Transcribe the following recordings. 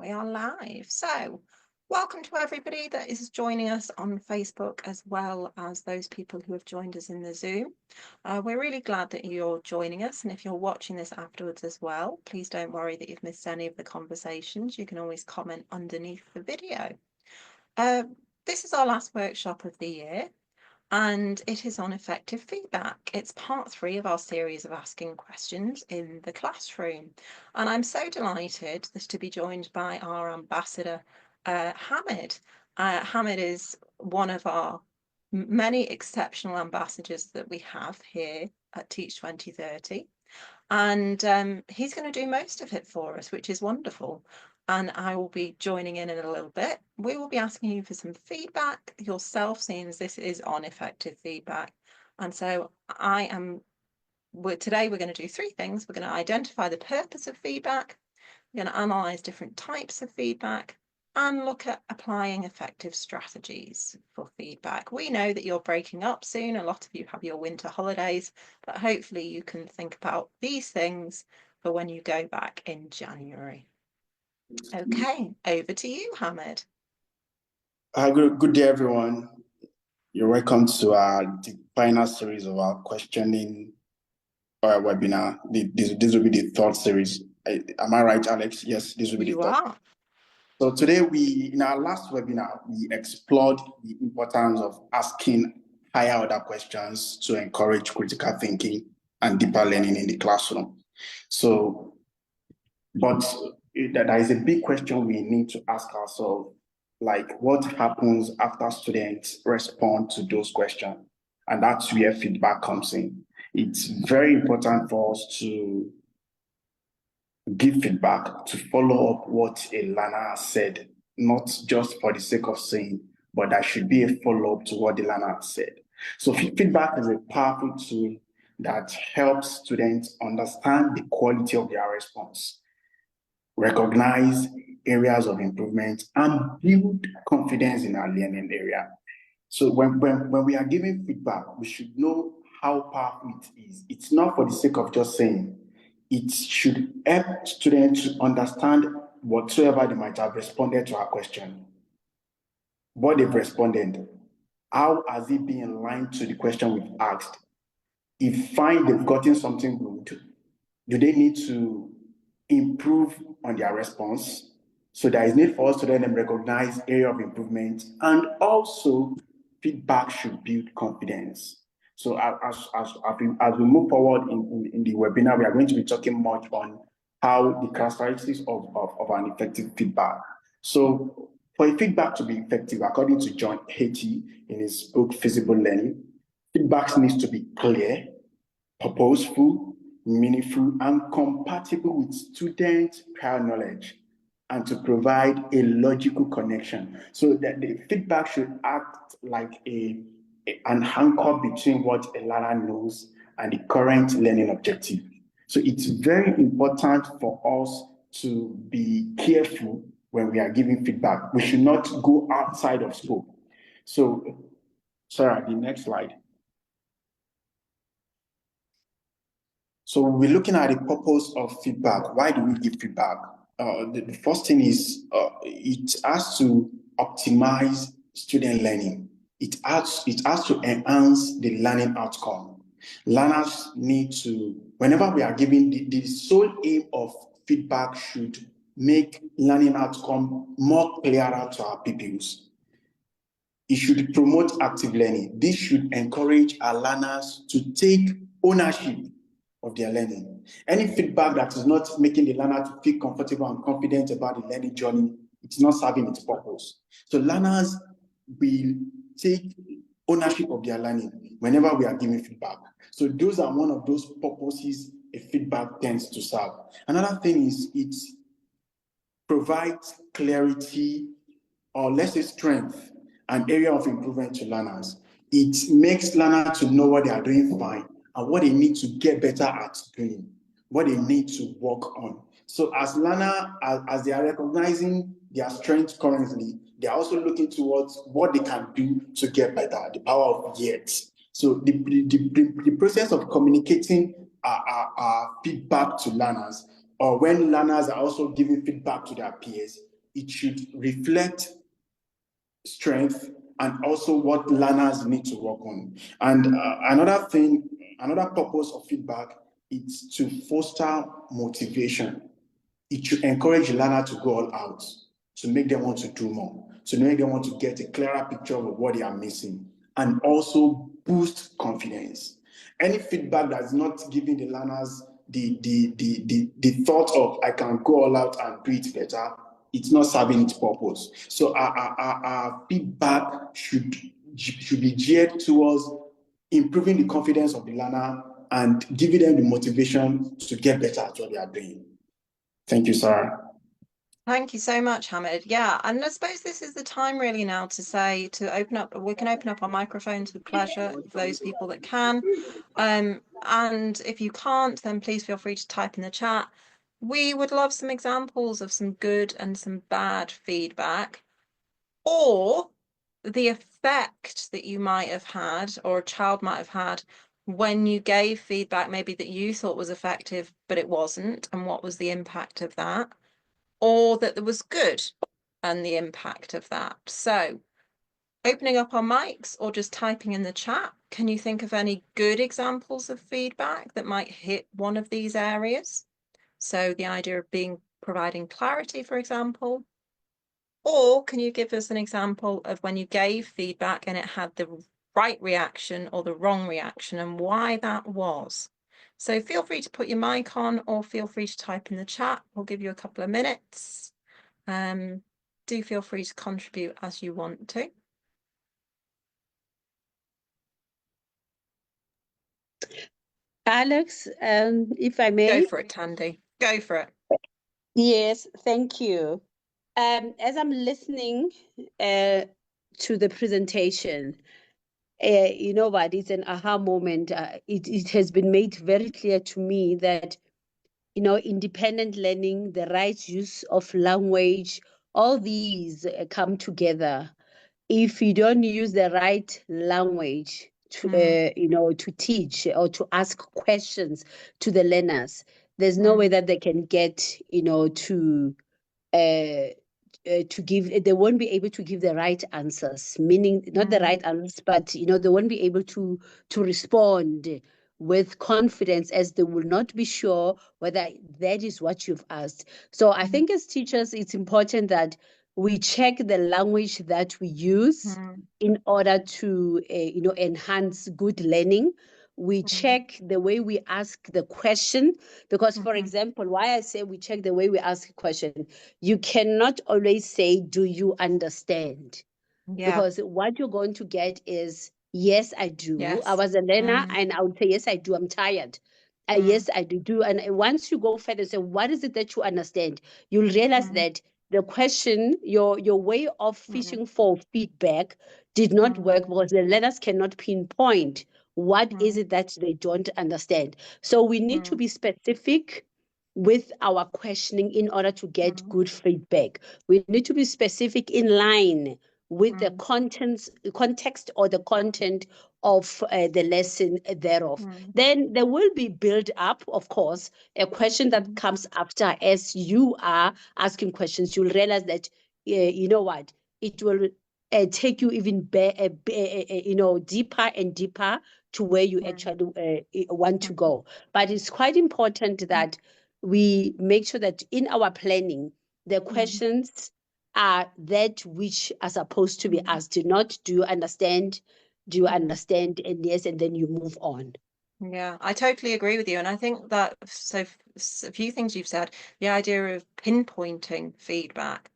we are live. So welcome to everybody that is joining us on Facebook, as well as those people who have joined us in the Zoom. We're really glad that you're joining us, and if you're watching this afterwards as well, please don't worry that you've missed any of the conversations. You can always comment underneath the video. This is our last workshop of the year, and it is on effective feedback. It's part 3 of our series of asking questions in the classroom. And I'm so delighted to be joined by our ambassador, Hamid. Hamid is one of our many exceptional ambassadors that we have here at Teach2030. And he's going to do most of it for us, which is wonderful. And I will be joining in a little bit. We will be asking you for some feedback yourself, seeing as this is on effective feedback. And so today we're going to do 3 things. We're going to identify the purpose of feedback, we're going to analyse different types of feedback, and look at applying effective strategies for feedback. We know that you're breaking up soon. A lot of you have your winter holidays, but hopefully you can think about these things for when you go back in January. Okay, over to you, Hamid. Good day, everyone. You're welcome to the final series of our questioning webinar. This will be the 3rd series. Am I right, Alex? Yes, this will be the 3rd. You are. So today, in our last webinar, we explored the importance of asking higher order questions to encourage critical thinking and deeper learning in the classroom. But there is a big question we need to ask ourselves, like what happens after students respond to those questions? And that's where feedback comes in. It's very important for us to give feedback, to follow up what a learner has said, not just for the sake of saying, but there should be a follow-up to what the learner has said. So feedback is a powerful tool that helps students understand the quality of their response, recognize areas of improvement, and build confidence in our learning area. So when we are giving feedback, we should know how powerful it is. It's not for the sake of just saying. It should help students to understand whatsoever they might have responded to our question, what they've responded, how has it been in line to the question we've asked. If they've gotten something good, do they need to improve on their response? So there is need for us to let them recognize area of improvement, and also feedback should build confidence. So as we move forward in the webinar, we are going to be talking much on how the characteristics of an effective feedback. So for a feedback to be effective, according to John Hattie in his book Feasible Learning, feedback needs to be clear, purposeful, meaningful, and compatible with student prior knowledge, and to provide a logical connection. So that the feedback should act like an anchor between what a learner knows and the current learning objective. So it's very important for us to be careful when we are giving feedback. We should not go outside of scope. So, Sarah, the next slide. So we're looking at the purpose of feedback. Why do we give feedback? The first thing is it has to optimize student learning. It has to enhance the learning outcome. Learners need to, whenever we are giving, the sole aim of feedback should make learning outcome more clearer to our pupils. It should promote active learning. This should encourage our learners to take ownership of their learning. Any feedback that is not making the learner to feel comfortable and confident about the learning journey, it's not serving its purpose. So learners will take ownership of their learning whenever we are giving feedback. So those are one of those purposes a feedback tends to serve. Another thing is it provides clarity, or let's say strength, an area of improvement to learners. It makes learners to know what they are doing fine and what they need to get better at doing, what they need to work on. So as learners, as they are recognizing their strengths currently, they are also looking towards what they can do to get better, the power of yet. So the process of communicating feedback to learners, or when learners are also giving feedback to their peers, it should reflect strength and also what learners need to work on. And another thing, another purpose of feedback is to foster motivation. It should encourage the learner to go all out, to make them want to do more, to make them want to get a clearer picture of what they are missing, and also boost confidence. Any feedback that's not giving the learners the thought of I can go all out and do it better, it's not serving its purpose. So our feedback should be geared towards improving the confidence of the learner and giving them the motivation to get better at what they are doing. Thank you, Sarah. Thank you so much, Hamid. Yeah, and I suppose this is the time really now to say to open up. We can open up our microphones with pleasure for those people that can. And if you can't, then please feel free to type in the chat. We would love some examples of some good and some bad feedback, or the effect that you might have had or a child might have had when you gave feedback maybe that you thought was effective, but it wasn't, and what was the impact of that, or that there was good and the impact of that. So opening up our mics or just typing in the chat, can you think of any good examples of feedback that might hit one of these areas? So the idea of providing clarity, for example. Or can you give us an example of when you gave feedback and it had the right reaction or the wrong reaction and why that was? So feel free to put your mic on or feel free to type in the chat. We'll give you a couple of minutes. Do feel free to contribute as you want to. Alex, if I may. Go for it, Tandy. Go for it. Yes, thank you. As I'm listening to the presentation, you know what, it's an aha moment. It has been made very clear to me that, you know, independent learning, the right use of language, all these come together. If you don't use the right language to, you know, to teach or to ask questions to the learners, there's no way that they can get, you know, to give, they won't be able to give the right answers, meaning not the right answers, but, you know, they won't be able to respond with confidence, as they will not be sure whether that is what you've asked. So I think as teachers, it's important that we check the language that we use in order to, you know, enhance good learning. We check the way we ask the question, because, for example, why I say we check the way we ask a question, you cannot always say, do you understand? Yeah. Because what you're going to get is, yes, I do. Yes. I was a learner and I would say, yes, I do. I'm tired. Yes, I do. And once you go further, say, what is it that you understand? You'll realize that the question, your way of fishing for feedback did not work, because the learners cannot pinpoint what is it that they don't understand. So we need to be specific with our questioning in order to get good feedback. We need to be specific in line with the context or the content of the lesson thereof. Then there will be build up, of course, a question that comes after. As you are asking questions, you'll realize that, you know what, it will take you even you know, deeper and deeper to where you actually want to go. But it's quite important that we make sure that in our planning, the questions are that which are supposed to be asked. Not, do you understand? Do you understand? And yes, and then you move on. Yeah, I totally agree with you. And I think that, so a few things you've said, the idea of pinpointing feedback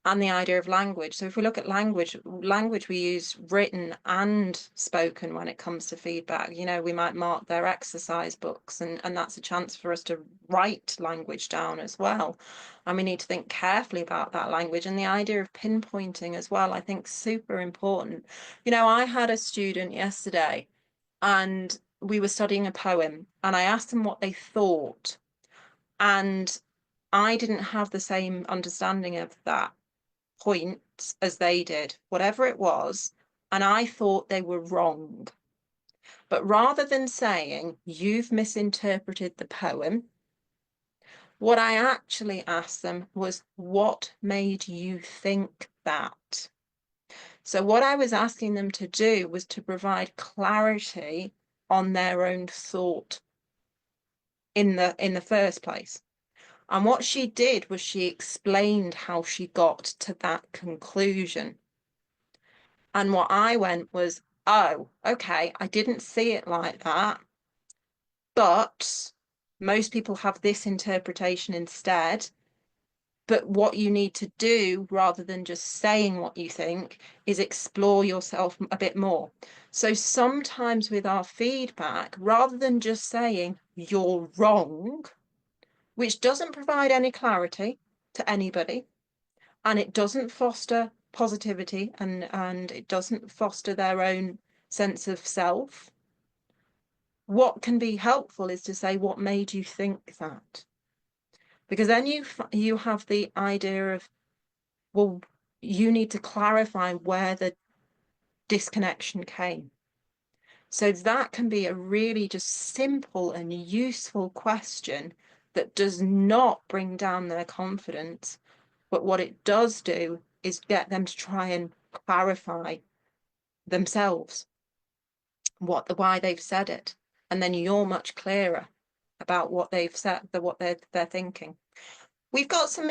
and the idea of language. So if we look at language we use written and spoken when it comes to feedback. You know, we might mark their exercise books, and that's a chance for us to write language down as well. And we need to think carefully about that language, and the idea of pinpointing as well, I think super important. You know, I had a student yesterday and we were studying a poem, and I asked them what they thought, and I didn't have the same understanding of that point as they did, whatever it was, and I thought they were wrong. But rather than saying, you've misinterpreted the poem, What I actually asked them was, what made you think that? So what I was asking them to do was to provide clarity on their own thought in the first place. And what she did was she explained how she got to that conclusion. And what I went was, oh, okay, I didn't see it like that, but most people have this interpretation instead. But what you need to do, rather than just saying what you think, is explore yourself a bit more. So sometimes with our feedback, rather than just saying you're wrong, which doesn't provide any clarity to anybody, and it doesn't foster positivity, and it doesn't foster their own sense of self, what can be helpful is to say, what made you think that? Because then you have the idea of, well, you need to clarify where the disconnection came. So that can be a really just simple and useful question that does not bring down their confidence, but what it does do is get them to try and clarify themselves why they've said it, and then you're much clearer about what they've said, what they're thinking. We've got some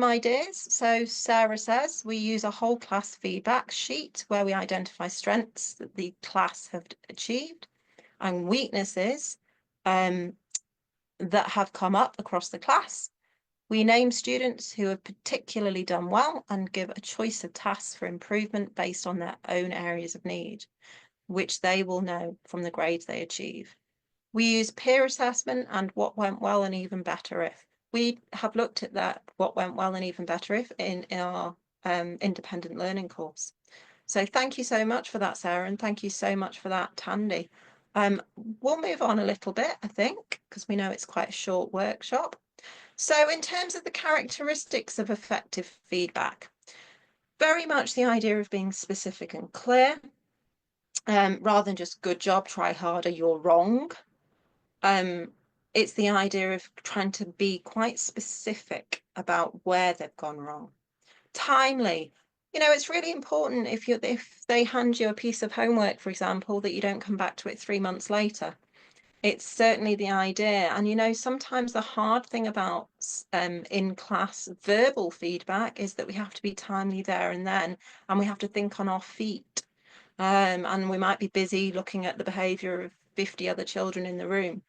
ideas. So Sarah says we use a whole class feedback sheet where we identify strengths that the class have achieved and weaknesses that have come up across the class. We name students who have particularly done well and give a choice of tasks for improvement based on their own areas of need, which they will know from the grades they achieve. We use peer assessment and what went well and even better if. We have looked at that, what went well and even better if, in our independent learning course. So thank you so much for that, Sarah, and thank you so much for that, Tandy. We'll move on a little bit, I think, because we know it's quite a short workshop. So in terms of the characteristics of effective feedback, very much the idea of being specific and clear, rather than just good job, try harder, you're wrong. It's the idea of trying to be quite specific about where they've gone wrong. Timely. You know, it's really important if they hand you a piece of homework, for example, that you don't come back to it 3 months later. It's certainly the idea. And, you know, sometimes the hard thing about in class verbal feedback is that we have to be timely there and then, and we have to think on our feet. And we might be busy looking at the behaviour of 50 other children in the room.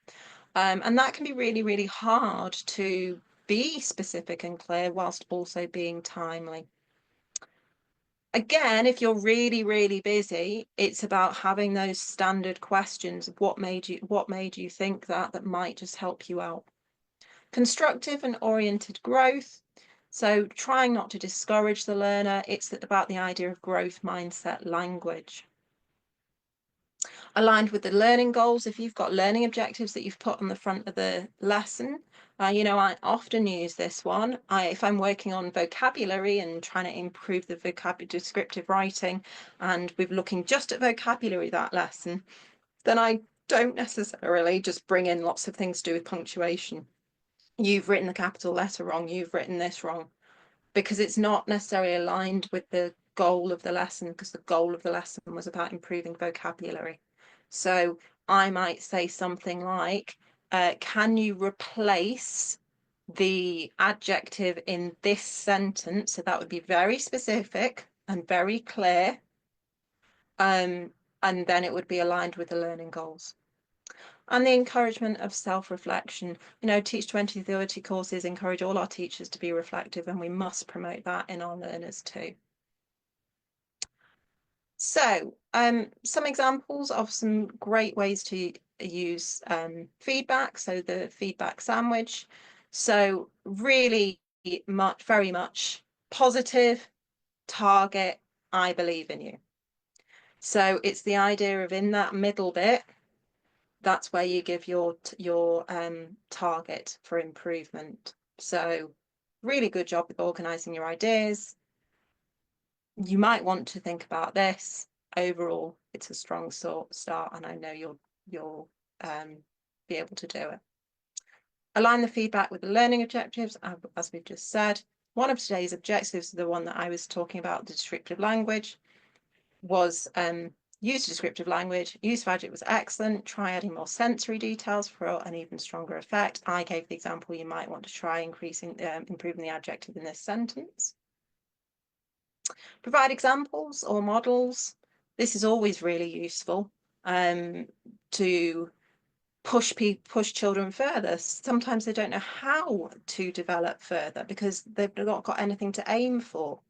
And that can be really, really hard to be specific and clear whilst also being timely. Again, if you're really, really busy, it's about having those standard questions of what made you think that might just help you out. Constructive and oriented growth. So trying not to discourage the learner, it's about the idea of growth mindset language. Aligned with the learning goals, if you've got learning objectives that you've put on the front of the lesson, you know, I often use this one. If I'm working on vocabulary and trying to improve the vocabulary descriptive writing, and we're looking just at vocabulary that lesson, then I don't necessarily just bring in lots of things to do with punctuation. You've written the capital letter wrong, you've written this wrong, because it's not necessarily aligned with the goal of the lesson, because the goal of the lesson was about improving vocabulary. So I might say something like, can you replace the adjective in this sentence? So that would be very specific and very clear. And then it would be aligned with the learning goals. And the encouragement of self-reflection. You know, Teach 2030 courses encourage all our teachers to be reflective, and we must promote that in our learners too. So some examples of some great ways to use feedback. So the feedback sandwich. So really very much positive, target, I believe in you. So it's the idea of in that middle bit, that's where you give your target for improvement. So really good job with organizing your ideas. You might want to think about this. Overall, it's a strong start, and I know you'll be able to do it. Align the feedback with the learning objectives, as we've just said. One of today's objectives, the one that I was talking about, the descriptive language, was use descriptive language. Use of adjective was excellent. Try adding more sensory details for an even stronger effect. I gave the example you might want to try improving the adjective in this sentence. Provide examples or models. This is always really useful to push children further. Sometimes they don't know how to develop further because they've not got anything to aim for.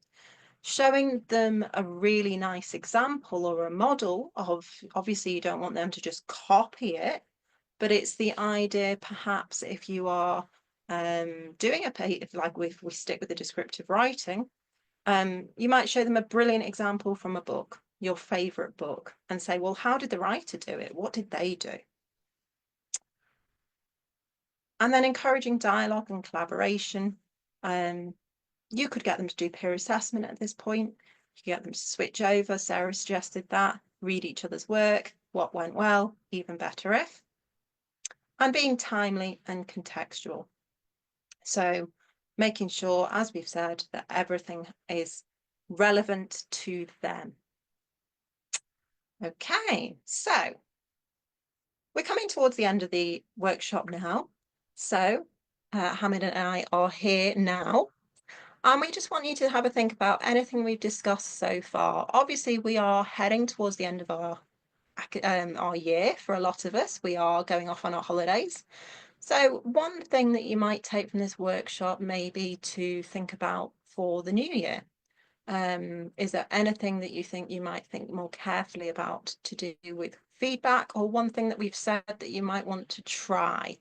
Showing them a really nice example or a model of, obviously you don't want them to just copy it, but it's the idea, perhaps if you are doing if we stick with the descriptive writing, you might show them a brilliant example from a book, your favorite book, and say, well, how did the writer do it? What did they do? And then encouraging dialogue and collaboration. You could get them to do peer assessment at this point. You could get them to switch over. Sarah suggested that. Read each other's work. What went well, even better if. And being timely and contextual. So making sure, as we've said, that everything is relevant to them. Okay, so we're coming towards the end of the workshop now. So Hamid and I are here now. And we just want you to have a think about anything we've discussed so far. Obviously, we are heading towards the end of our year. For a lot of us, we are going off on our holidays. So one thing that you might take from this workshop may be to think about for the new year. Is there anything that you think you might think more carefully about to do with feedback, or one thing that we've said that you might want to try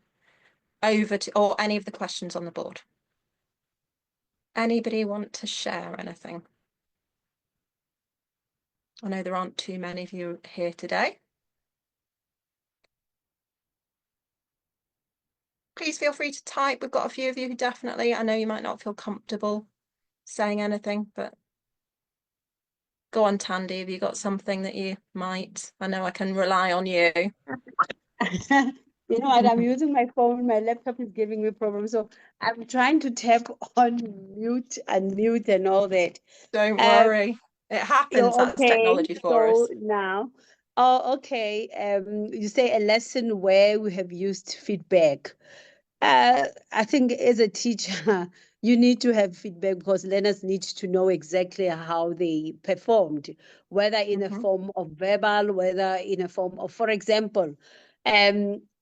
or any of the questions on the board? Anybody want to share anything? I know there aren't too many of you here today. Please feel free to type. We've got a few of you who definitely, I know you might not feel comfortable saying anything, but go on, Tandy, have you got something that you might? I know I can rely on you. You know what, I'm using my phone, my laptop is giving me problems, so I'm trying to tap on mute, unmute and all that. Don't worry, it happens. That's technology for us. Now, okay, you say a lesson where we have used feedback. I think as a teacher, you need to have feedback because learners need to know exactly how they performed, whether in a form of verbal, whether in a form of, for example,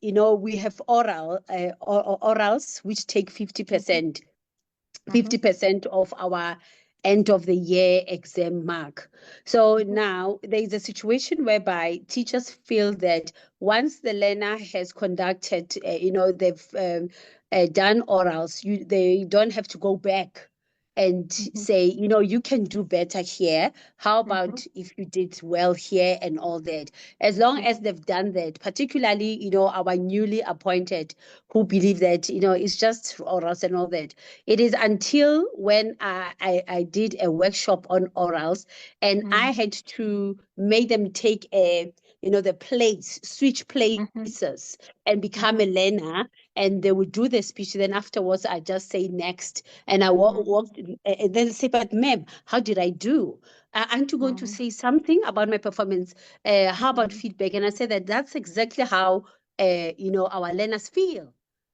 you know, we have orals, which take 50%, 50% of our end of the year exam mark. So now there is a situation whereby teachers feel that once the learner has conducted, you know, they've done orals, they don't have to go back and say, you know, you can do better here. How about if you did well here and all that? As long as they've done that, particularly, you know, our newly appointed who believe that, you know, it's just orals and all that. It is until when I did a workshop on orals and I had to make them take you know, the places, switch places and become a learner, and they would do the speech. Then afterwards, I just say next, and I walked, and then say, but ma'am, how did I do? Aren't you going to say something about my performance? How about feedback? And I said that that's exactly how, you know, our learners feel.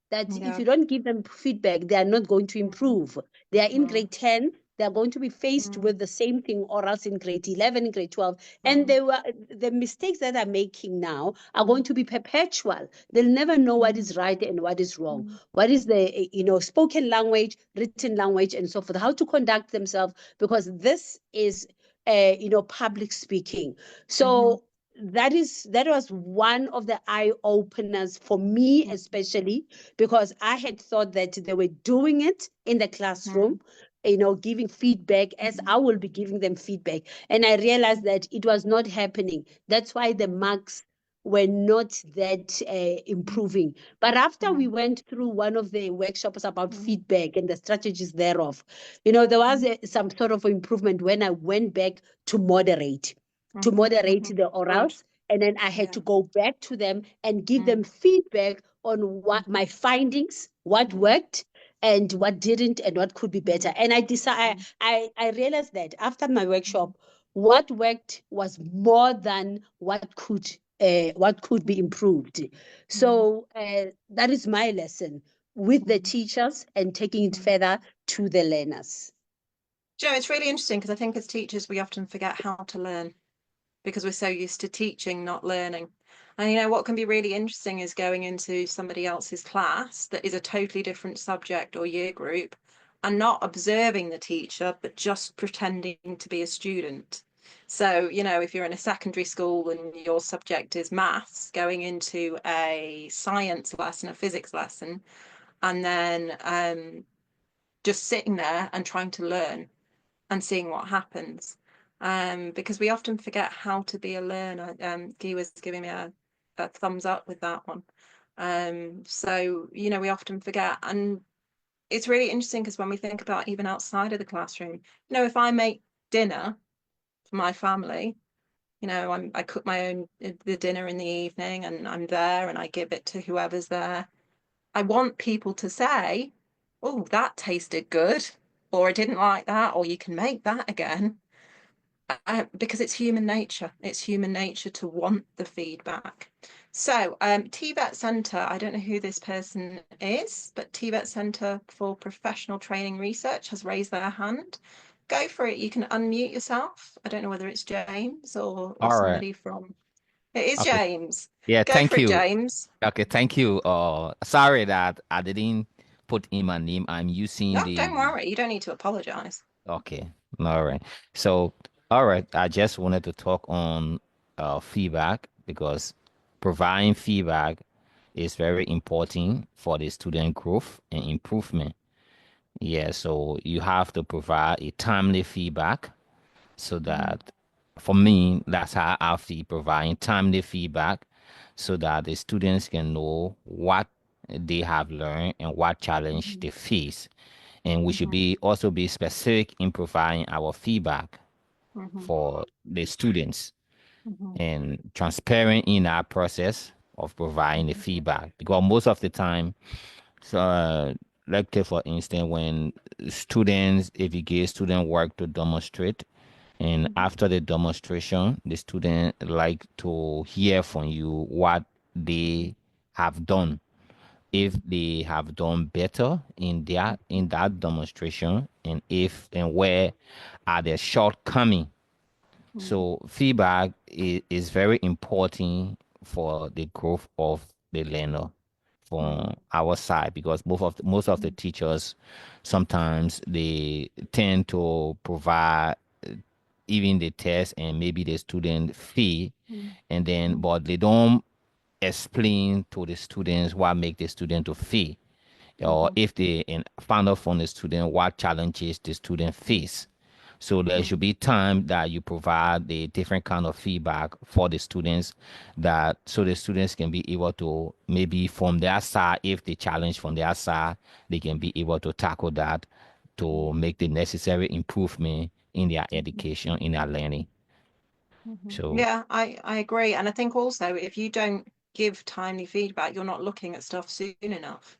That if you don't give them feedback, they are not going to improve. They are in grade 10, they are going to be faced with the same thing, or else in grade 11, grade 12. And the mistakes that they're making now are going to be perpetual. They'll never know what is right and what is wrong. What is the, you know, spoken language, written language, and so forth, how to conduct themselves, because this is, you know, public speaking. So that was one of the eye openers for me, especially because I had thought that they were doing it in the classroom, you know, giving feedback as I will be giving them feedback. And I realized that it was not happening. That's why the marks were not that improving. But after we went through one of the workshops about feedback and the strategies thereof, you know, there was some sort of improvement when I went back to moderate the orals. And then I had to go back to them and give them feedback on what my findings, what worked and what didn't, and what could be better. And I decided, I realized that after my workshop, what worked was more than what could be improved. So that is my lesson with the teachers and taking it further to the learners. Joe, it's really interesting because I think as teachers, we often forget how to learn because we're so used to teaching, not learning. And you know what can be really interesting is going into somebody else's class that is a totally different subject or year group and not observing the teacher, but just pretending to be a student. So, you know, if you're in a secondary school and your subject is maths, going into a science lesson, a physics lesson, and then just sitting there and trying to learn and seeing what happens. Because we often forget how to be a learner. Guy was giving me a thumbs up with that one. So, you know, we often forget. And it's really interesting because when we think about even outside of the classroom, you know, if I make dinner for my family, you know, I cook my own the dinner in the evening and I'm there and I give it to whoever's there. I want people to say, oh, that tasted good, or I didn't like that, or you can make that again. Because it's human nature. It's human nature to want the feedback. So TVET Centre, I don't know who this person is, but TVET Centre for Professional Training Research has raised their hand. Go for it. You can unmute yourself. I don't know whether it's James or All right. somebody from... It is Okay. James. Yeah, Go thank for it, you. James. Okay, thank you. Sorry that I didn't put in my name. I'm using No, don't the worry. You don't need to apologize. okay. All right. So, all right, I just wanted to talk on feedback because providing feedback is very important for the student growth and improvement. Yeah, so you have to provide a timely feedback so that for me, that's how I feel providing timely feedback so that the students can know what they have learned and what challenge they face. And we should be also be specific in providing our feedback for the students and transparent in our process of providing the feedback because most of the time so, like take for instance, when students, if you give student work to demonstrate, and after the demonstration, the student like to hear from you what they have done. If they have done better in that demonstration, and if and where are their shortcomings. So feedback is very important for the growth of the learner from our side because most of the teachers sometimes they tend to provide even the test and maybe the student fee and then but they don't explain to the students what make the student to fee or if they find out from the student what challenges the student face. So there should be time that you provide the different kind of feedback for the students that so the students can be able to maybe from their side, if the challenge from their side, they can be able to tackle that to make the necessary improvement in their education, in their learning. So Yeah, I agree. And I think also if you don't give timely feedback, you're not looking at stuff soon enough.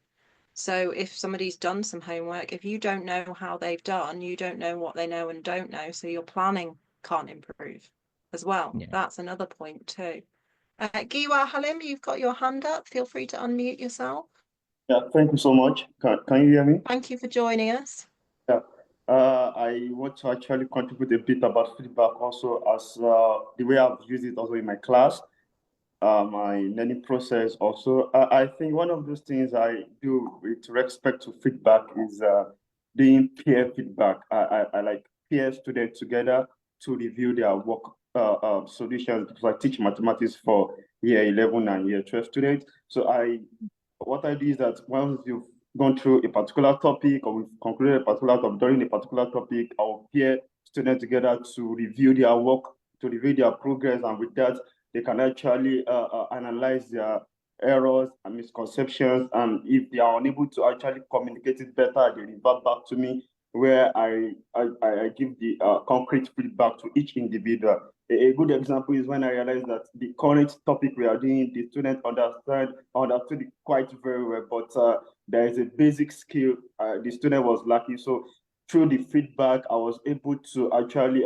So if somebody's done some homework, if you don't know how they've done, you don't know what they know and don't know. So your planning can't improve as well. yeah. That's another point too. Giwa Halim, you've got your hand up. Feel free to unmute yourself. Yeah, thank you so much. Can you hear me? Thank you for joining us. Yeah. I want to actually contribute a bit about feedback also as the way I've used it also in my class, my learning process also. I think one of those things I do with respect to feedback is doing peer feedback. I like peer students together to review their work solutions because I teach mathematics for year 11 and year 12 students. So what I do is that once you've gone through a particular topic or we've concluded a particular topic during a particular topic, I'll pair students together to review their work, to review their progress, and with that, they can actually analyze their errors and misconceptions, and if they are unable to actually communicate it better, they revert back to me where I give the concrete feedback to each individual. A good example is when I realized that the current topic we are doing, the student understood it quite very well, but there is a basic skill the student was lacking. So through the feedback, I was able to actually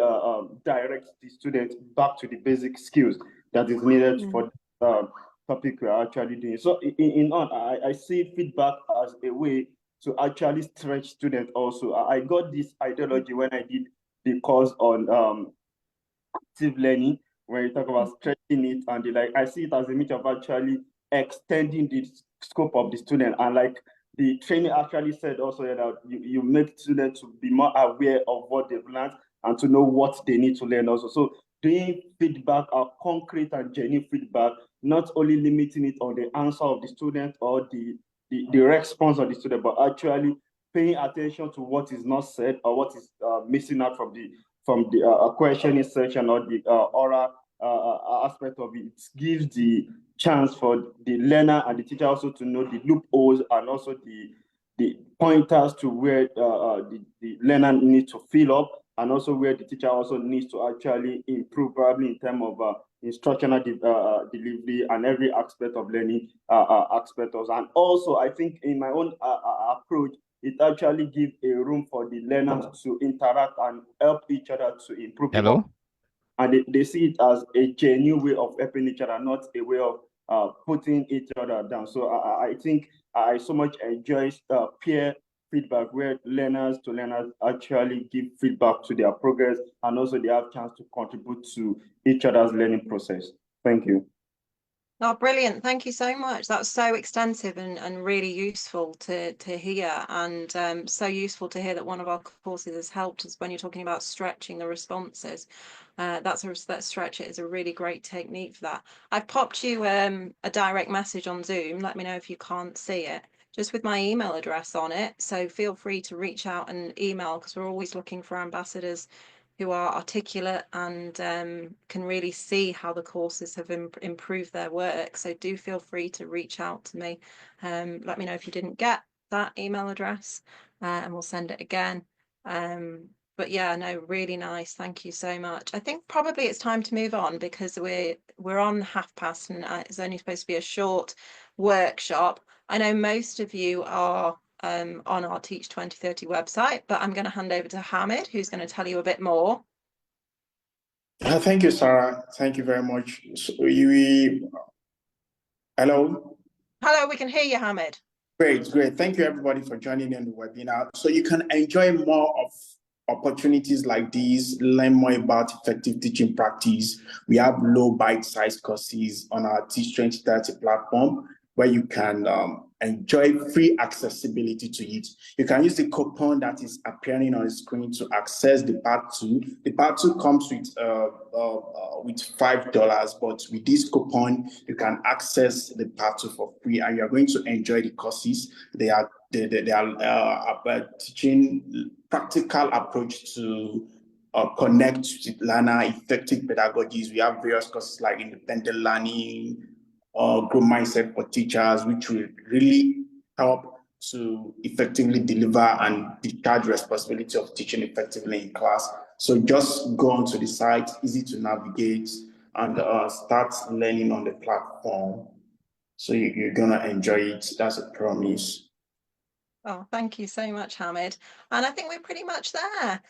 direct the student back to the basic skills that is needed for the topic we are actually doing. So in all, I see feedback as a way to actually stretch students also. I got this ideology when I did the course on active learning, when you talk about stretching it, and like I see it as a means of actually extending the scope of the student. And like the training actually said also that you make students to be more aware of what they've learned and to know what they need to learn also. So doing feedback or concrete and genuine feedback, not only limiting it on the answer of the student or the response of the student, but actually paying attention to what is not said or what is missing out from the questioning section or the oral aspect of it. It gives the chance for the learner and the teacher also to know the loopholes and also the pointers to where the learner needs to fill up, and also where the teacher also needs to actually improve, probably in terms of instructional delivery and every aspect of learning aspect also. And also, I think in my own approach, it actually gives a room for the learners to interact and help each other to improve. Hello? And they see it as a genuine way of helping each other, not a way of putting each other down. So I think I so much enjoy peer feedback, where learners to learners actually give feedback to their progress, and also they have chance to contribute to each other's learning process. Thank you. Oh, brilliant. Thank you so much. That's so extensive and really useful to hear, and so useful to hear that one of our courses has helped us when you're talking about stretching the responses. That stretch it is a really great technique for that. I've popped you a direct message on Zoom. Let me know if you can't see it, just with my email address on it. So feel free to reach out and email, because we're always looking for ambassadors who are articulate and can really see how the courses have improved their work. So do feel free to reach out to me. Let me know if you didn't get that email address, and we'll send it again. But yeah, no, really nice. Thank you so much. I think probably it's time to move on, because we're on past, and it's only supposed to be a short workshop. I know most of you are on our Teach 2030 website, but I'm going to hand over to Hamid, who's going to tell you a bit more. Thank you, Sarah. Thank you very much. So hello? Hello, we can hear you, Hamid. Great. Thank you, everybody, for joining in the webinar. So you can enjoy more of opportunities like these, learn more about effective teaching practice. We have low bite-sized courses on our Teach 2030 platform, where you can enjoy free accessibility to it. You can use the coupon that is appearing on the screen to access the part 2. The part 2 comes with $5, but with this coupon, you can access the part 2 for free, and you're going to enjoy the courses. They are teaching practical approach to connect with learner, effective pedagogies. We have various courses like independent learning, growth mindset for teachers, which will really help to effectively deliver and discharge responsibility of teaching effectively in class. So just go onto the site, easy to navigate, and start learning on the platform. So you're gonna enjoy it. That's a promise. Oh, thank you so much, Hamid. And I think we're pretty much there.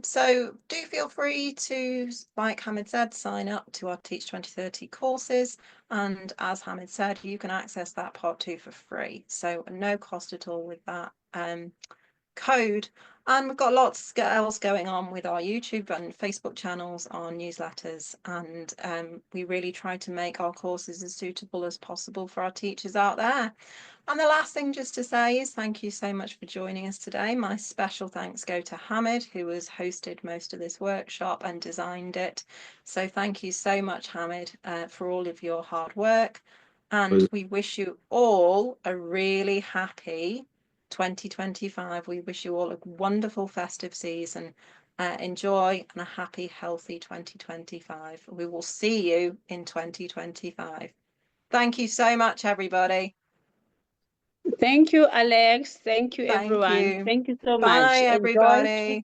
So do feel free to, like Hamid said, sign up to our Teach 2030 courses. And as Hamid said, you can access that part 2 for free. So no cost at all with that code. And we've got lots else going on with our YouTube and Facebook channels, our newsletters, and we really try to make our courses as suitable as possible for our teachers out there. And the last thing just to say is thank you so much for joining us today. My special thanks go to Hamid, who has hosted most of this workshop and designed it. So thank you so much, Hamid, for all of your hard work. And we wish you all a really happy 2025. We wish you all a wonderful festive season. Enjoy, and a happy, healthy 2025. We will see you in 2025. Thank you so much, everybody. Thank you, Alex. Thank you, Thank everyone. you. Thank you so Bye, much. Enjoy everybody.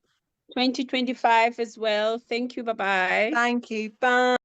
2025 as well. Thank you. Bye-bye. Thank you. Bye.